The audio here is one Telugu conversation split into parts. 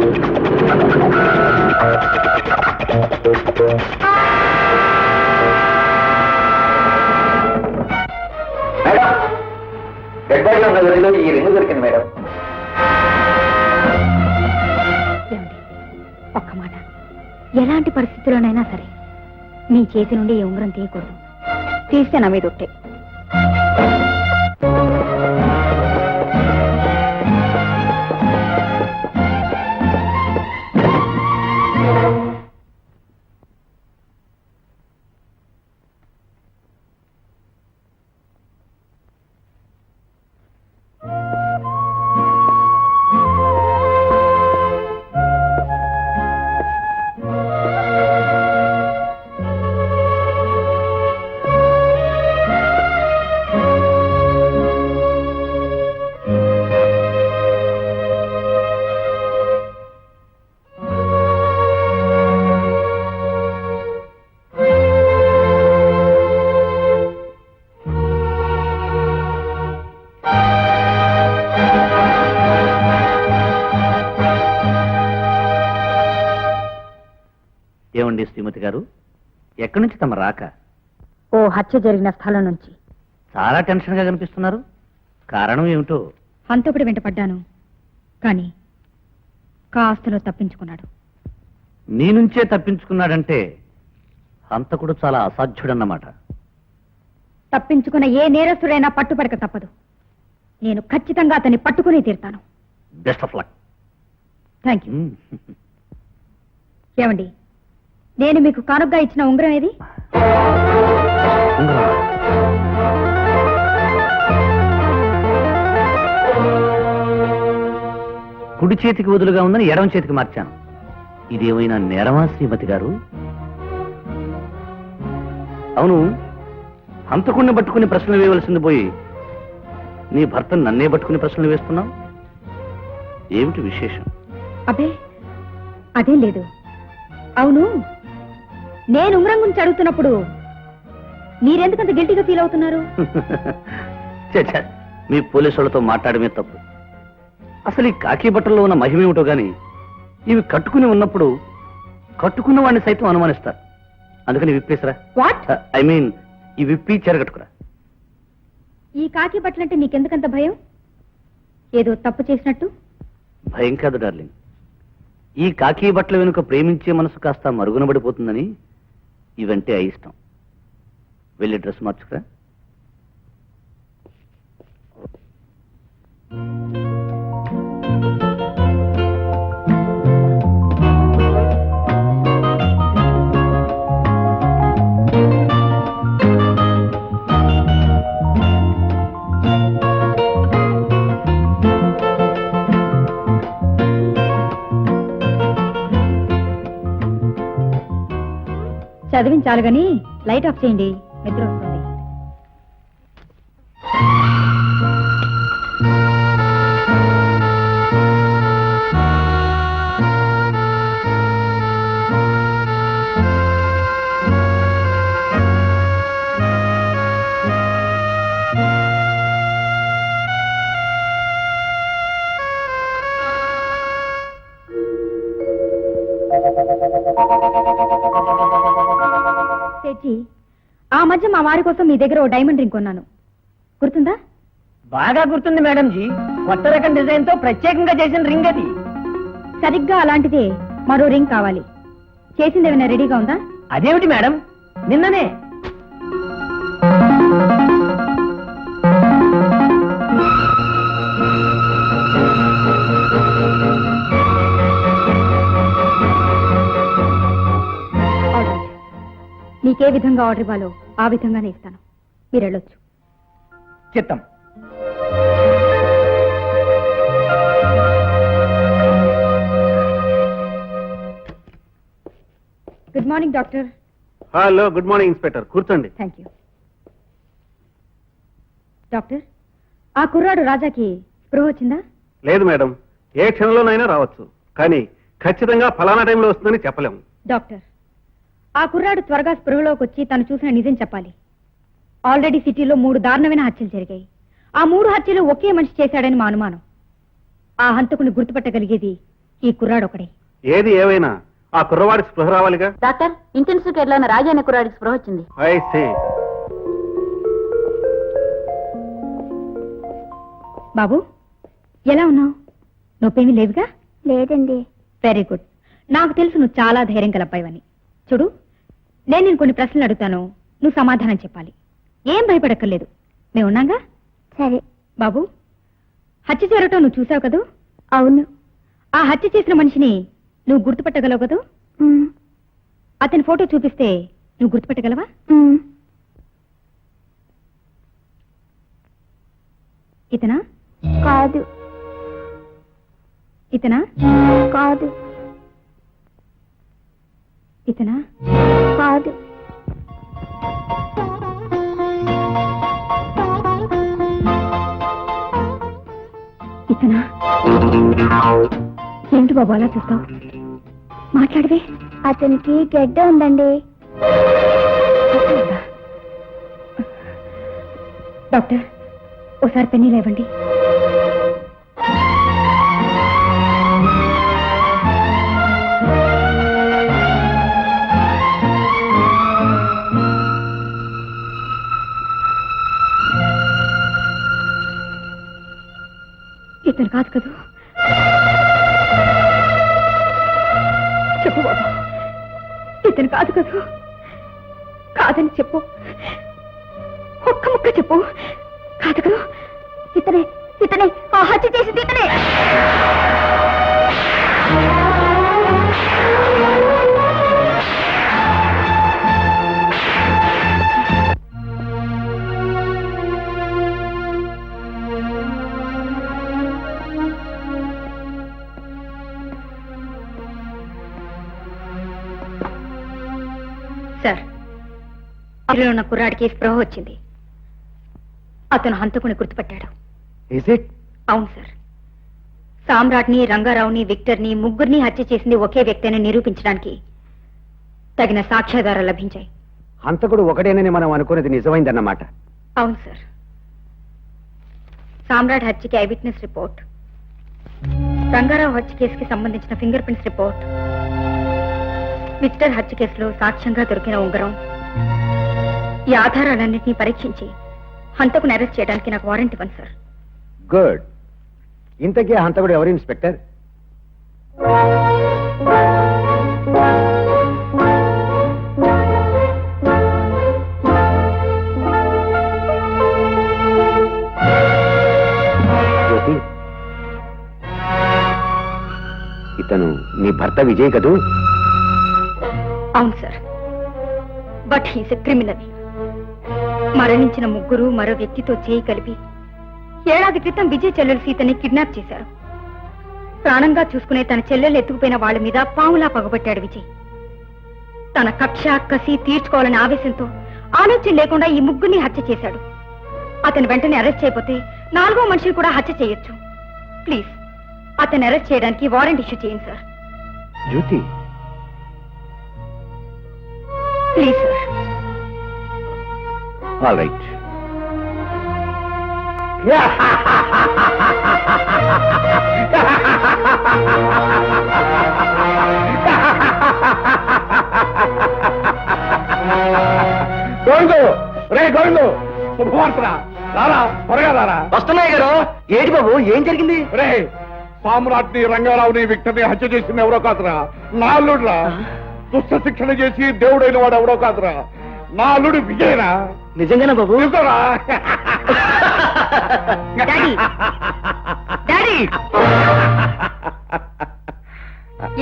ఈ రింగు దొరికింది మేడం. ఒక్క మాట, ఎలాంటి పరిస్థితుల్లోనైనా సరే నీ చేతి నుండి ఈ ఉంగరం తీయకూడదు. తీస్తే నా మీద ఒట్టే. ఏమండి శ్రీమతి గారు, ఎక్కడి నుంచి తమ రాక? ఓ హత్య జరిగిన స్థలం నుంచి. చాలా టెన్షన్ గా కనిపిస్తున్నారు. కారణం ఏమిటో? హంతకుడి వెంట పడ్డాను, కానీ కాస్తలో తప్పించుకున్నాడు. నీ నుంచే తప్పించుకున్నాడంటే హంతకుడు చాలా అసాధ్యుడన్నమాట. తప్పించుకున్న ఏ నేరస్తుడైనా పట్టుపడక తప్పదు. నేను ఖచ్చితంగా అతన్ని పట్టుకుని తీరుతాను. Best of luck. Thank you. ఏమండి, నేను మీకు కానుకగా ఇచ్చిన ఉంగరం ఏది? కుడి చేతికి వదులుగా ఉందని ఎడమ చేతికి మార్చాను. ఇదేమైనా నేరమా శ్రీమతి గారు? అవును, హంతకుణ్ణి పట్టుకుని ప్రశ్నలు వేయవలసింది పోయి నీ భర్త నన్నే పట్టుకుని ప్రశ్నలు వేస్తున్నావు. ఏమిటి విశేషం? అబ్బే అదేం లేదు. అవును, నేను ఉంగరం గురించి అడుగుతున్నప్పుడు మీరెందుకంత గిల్టీగా ఫీల్ అవుతున్నారు? మీ పోలీసు వాళ్ళతో మాట్లాడమే తప్పు. అసలు ఈ కాకి బట్టల్లో ఉన్న మహిమేమిటో గాని ఇవి కట్టుకుని ఉన్నప్పుడు కట్టుకున్న వాడిని సైతం అనుమానిస్తారు. అందుకని విప్పేసరా. వాట్? ఐ మీన్ ఈ విప్పి చెరగట్టుకురా. ఈ కాకి బట్టలంటే నీకెందుకంత భయం? ఏదో తప్పు చేసినట్టు? భయం కాదు డార్లింగ్, ఈ కాకి బట్టల వెనుక ప్రేమించే మనసు కాస్త మరుగున పడిపోతుందని ఇవంటే అయిష్టం. వెళ్ళి డ్రెస్ మార్చుకురా. చదివించాలి గాని లైట్ ఆఫ్ చేయండి, నిద్ర వస్తుంది. ఆ మధ్య మా వారి కోసం మీ దగ్గర ఓ డైమండ్ రింగ్ కొన్నాను, గుర్తుందా? బాగా గుర్తుంది మేడం జీ. కొత్త రకం డిజైన్ తో ప్రత్యేకంగా చేసిన రింగ్ అది. సరిగ్గా అలాంటిదే మరో రింగ్ కావాలి. చేసింది ఏమైనా రెడీగా ఉందా? అదేమిటి మేడం, నిన్ననే. నీకే విధంగా ఆర్డర్ ఇవ్వాలో ఆ విధంగానే ఇస్తాను. మీరు వెళ్ళొచ్చు. చిత్తం. Good morning doctor. Hello, good morning inspector. కూర్చోండి. Thank you. డాక్టర్, ఆ కుర్రాడు రాజాకి స్పృహ వచ్చిందా? లేదు మేడం, ఏ క్షణంలోనైనా రావచ్చు, కానీ ఖచ్చితంగా ఫలానా టైంలో వస్తుందని చెప్పలేము. డాక్టర్, ఆ కుర్రాడు త్వరగా స్పృహలోకి వచ్చి తను చూసిన నిజం చెప్పాలి. ఆల్రెడీ సిటీలో 3 దారుణమైన హత్యలు జరిగాయి. ఆ 3 హత్యలు ఒకే మనిషి చేశాడని మా అనుమానం. ఆ హంతకుని గుర్తుపట్టగలిగేది ఈ కుర్రాడు ఒకడే. ఏది ఏవైనా ఆ కుర్రవాడికి స్పృహ రావాలిగా. డాక్టర్, ఇంటెన్సివ్ కేర్ లో ఉన్న రాజా అనే కుర్రాడికి స్పృహ వచ్చింది. I see. బాబు, ఎలా ఉన్నావు? నొప్పేమీ లేవుగా? లేదండి. Very good. నాకు తెలుసు నువ్వు చాలా ధైర్యం గల అబ్బాయివని. చూడు, నేను కొన్ని ప్రశ్నలు అడుగుతాను, నువ్వు సమాధానం చెప్పాలి. ఏం భయపడక్కర్లేదు, మేము ఉన్నాగా. సరే. బాబు, హత్య జరగటం నువ్వు చూసావు కదూ? అవును. ఆ హత్య చేసిన మనిషిని నువ్వు గుర్తుపట్టగలవు కదూ? అతని ఫోటో చూపిస్తే నువ్వు గుర్తుపట్టగలవా? ఇతనా? కాదు. ఇతనా? కాదు. ఇతనా? కాదు. ఇతనా? ఏమిటి బాబు అలా చూస్తావు? మాట్లాడవే. అతనికి గడ్డ ఉందండి. డాక్టర్, ఓసారి పెన్నీ లేవండి. ఇతను కాదు కదూ? చెప్పు బాబు, ఇతను కాదు కదూ? కాదని చెప్పు, ఒక్క ముక్క చెప్పు. కాదు కదూ? ఇతనే, ఇతనే, ఆ హత్య చేసింది ఇతనే. సార్, అందులో ఉన్న కుర్రాడికి స్పృహ వచ్చింది. అతను హంతకుని గుర్తుపట్టాడు. Is it? అవును సార్. సామ్రాట్ని, రంగారావుని, విక్టర్ని ముగ్గురిని హత్య చేసింది ఒకే వ్యక్తి అని నిరూపించడానికి తగిన సాక్ష్యాధారాలు లభించాయి. హంతకుడు ఒకటేనని మనం అనుకున్నది నిజమైందన్నమాట. అవును సార్. సామ్రాట్ హత్యకి ఐ విట్నెస్ రిపోర్ట్, రంగారావు హత్య కేసుకి సంబంధించిన ఫింగర్ ప్రింట్స్ రిపోర్ట్, విక్టర్ హత్య కేసులో సాక్ష్యంగా దొరికిన ఉంగరం, ఈ ఆధారాలన్నింటినీ పరీక్షించి హంతకుని అరెస్ట్ చేయడానికి నాకు వారెంట్ ఇవ్వండి సార్. గుడ్. ఇంతకీ హంతకుడు ఎవరు ఇన్స్పెక్టర్? జ్యోతి, ఇతను నీ భర్త విజయ్ కదూ? అవును sir. But he's a criminal. మరణించిన ముగ్గురు మరో వ్యక్తితో చేయి కలిపి ఏడాది క్రితం విజయ్ చెల్లెలు సీతని కిడ్నాప్ చేశారు. ప్రాణంగా చూసుకునే తన చెల్లెలు ఎత్తుకుపోయిన వాళ్ళ మీద పాములా పగబట్టాడు విజయ్. తన కక్ష కసి తీర్చుకోవాలనే ఆవేశంతో ఆలోచన లేకుండా ఈ ముగ్గురిని హత్య చేశాడు. అతను వెంటనే అరెస్ట్ చేయకపోతే నాలుగో మనిషిని కూడా హత్య చేయొచ్చు. ప్లీజ్, అతన్ని అరెస్ట్ చేయడానికి వారెంట్ ఇష్యూ చేయండి sir. Jyoti, please sir. All right. Govindu, రే గోవిందు, శుభవార్తరా, రారా, త్వరగా రారా. వస్తున్నాయి గారు. ఏంటి బాబు, ఏం జరిగింది? రే, సామ్రాట్ని, రంగారావుని, విక్టర్ని హత్య చేసింది ఎవరో కాదురా, నా అల్లుడురా. దుష్ట శిక్షణ చేసి దేవుడైన వాడు ఎవరో కాదురా, నా అల్లుడు విజయరా. నిజంగానే బాబు? నిజంరా. డాడీ, డాడీ,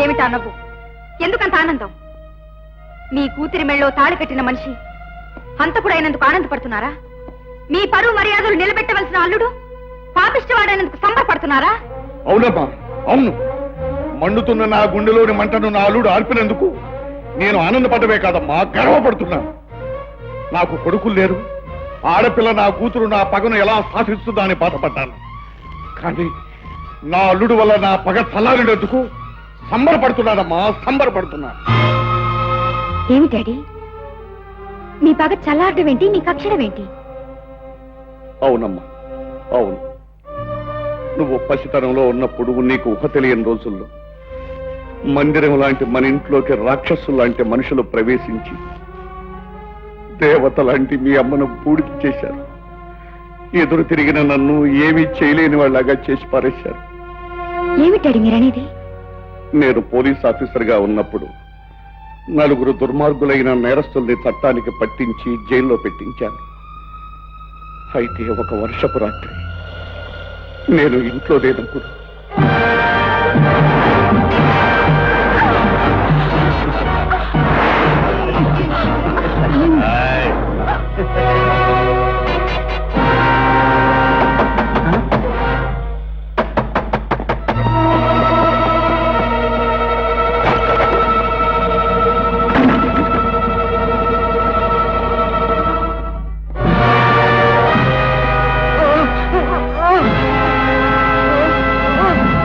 ఏమిటా నవ్వు? ఎందుకంత ఆనందం? మీ కూతురి మెళ్ళో తాళి కట్టిన మనిషి హంతకుడైనందుకు ఆనందపడుతున్నారా? మీ పరువు మర్యాదలు నిలబెట్టవలసిన అల్లుడు పాపిష్టివాడైనందుకు సంబరపడుతున్నారా? అవునమ్మా, అవును. మండుతున్న నా గుండెలోని మంటను నా అల్లుడు ఆర్పినందుకు నేను ఆనందపడమే కాదమ్మా, గర్వపడుతున్నాను. నాకు కొడుకులు లేరు, ఆడపిల్ల నా కూతురు నా పగను ఎలా సాధిస్తుందా అని బాధపడ్డాను. కానీ నా అల్లుడు వల్ల నా పగ చల్లారినందుకు సంబరపడుతున్నానమ్మా, సంబరపడుతున్నా. ఏమి డాడీ, మీ పగ చల్లారడం ఏంటి, మీ కక్షడం ఏంటి? అవునమ్మా, అవును. నువ్వు పసితనంలో ఉన్నప్పుడు నీకు ఊహ తెలియని రోజుల్లో మందిరం లాంటి మన ఇంట్లోకి రాక్షసులు లాంటి మనుషులు ప్రవేశించి దేవత లాంటి మీ అమ్మను బూడిద చేశారు. ఎదురు తిరిగిన నన్ను ఏమీ చేయలేని వాళ్ళగా చేసి పారేశారు. ఏమిటాడి మీరనేది? నేను పోలీస్ ఆఫీసర్గా ఉన్నప్పుడు 4 దుర్మార్గులైన నేరస్తుల్ని చట్టానికి పట్టించి జైల్లో పెట్టించాను. అయితే ఒక వర్షపు రాత్రి నేను ఇంట్లో లేనప్పుడు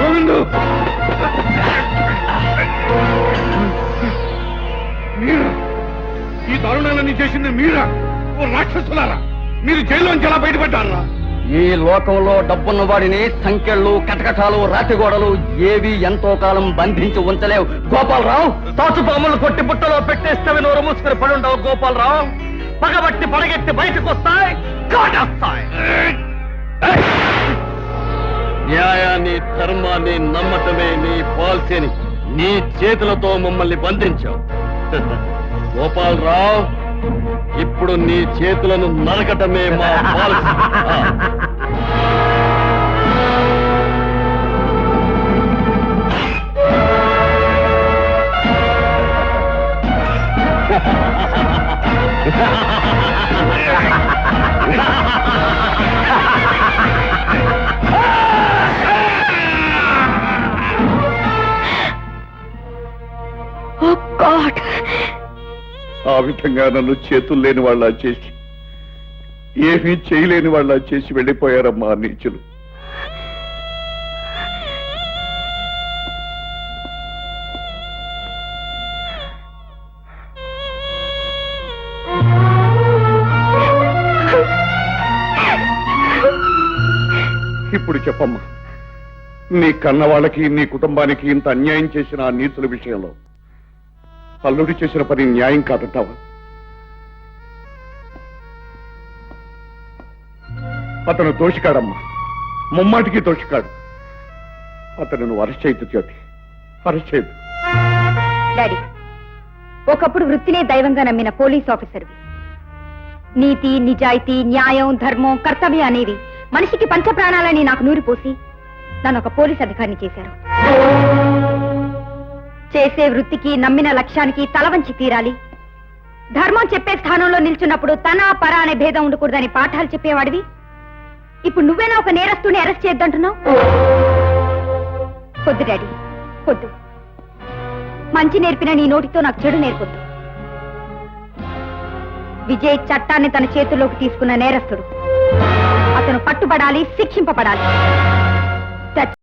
గోవిందు! మీరా? ఈ దారుణాలన్నీ చేసింది మీరా? ఓ రాక్షసులారా! మీరు జైల్లోంచి ఎలా బయటపడ్డారా? ఈ లోకంలో డబ్బున్న వాడిని సంఖ్యలు కటకటాలు రాతిగోడలు ఏవి ఎంతో కాలం బంధించి ఉంచలేవు. గోపాలరావు, తాచుపాములు కొట్టి బుట్టలో పెట్టేస్తే నోరు మూసుకుని పడుండవు. గోపాలరావు, పగబట్టి పడగెత్తి బయటకు వస్తాయి, కాటేస్తాయి. న్యాయాన్ని ధర్మాన్ని నమ్మటమే నీ పాలసీని నీ చేతులతో మమ్మల్ని బంధించావు. గోపాలరావు, ఇప్పుడు నీ చేతులను నరకటమే మా పాలసీ. Oh God! ఆ విధంగా నన్ను చేతులు లేని వాళ్ళ చేసి ఏమీ చేయలేని వాళ్ళ చేసి వెళ్ళిపోయారమ్మా నీచులు. ఇప్పుడు చెప్పమ్మా, నీ కన్న వాళ్ళకి నీ కుటుంబానికి ఇంత అన్యాయం చేసిన ఆ నీచుల విషయంలో అల్లుడు చేసిన పని న్యాయం కాదంటావా? అతను దోషికాడమ్మా, ముమ్మాటికి దోషికాడు. అతను నువ్వు అరెస్ట్ చేయొద్దు జ్యోతి, అరెస్ట్ చేయొద్దు. డాడీ, ఒకప్పుడు వృత్తినే దైవంగా నమ్మిన పోలీస్ ఆఫీసర్వి. నీతి, నిజాయితీ, న్యాయం, ధర్మం, కర్తవ్యం అనేవి మనిషికి పంచప్రాణాలని నాకు నూరిపోసి నన్ను ఒక పోలీస్ అధికారిని చేశారు. చేసే వృత్తికి, నమ్మిన లక్ష్యానికి తలవంచి తీరాలి. ధర్మం చెప్పే స్థానంలో నిల్చున్నప్పుడు తన పర అనే భేదం ఉండకూడదని పాఠాలు చెప్పేవాడివి. ఇప్పుడు నువ్వేనా ఒక నేరస్తుని అరెస్ట్ చేయొద్దంటున్నావు? పొద్దు డాడీ, పొద్దు. మంచి నేర్పిన నీ నోటితో నాకు చెడు నేర్పొద్దు. విజయ్ చట్టాన్ని తన చేతుల్లోకి తీసుకున్న నేరస్తుడు. అతను పట్టుబడాలి, శిక్షింపబడాలి.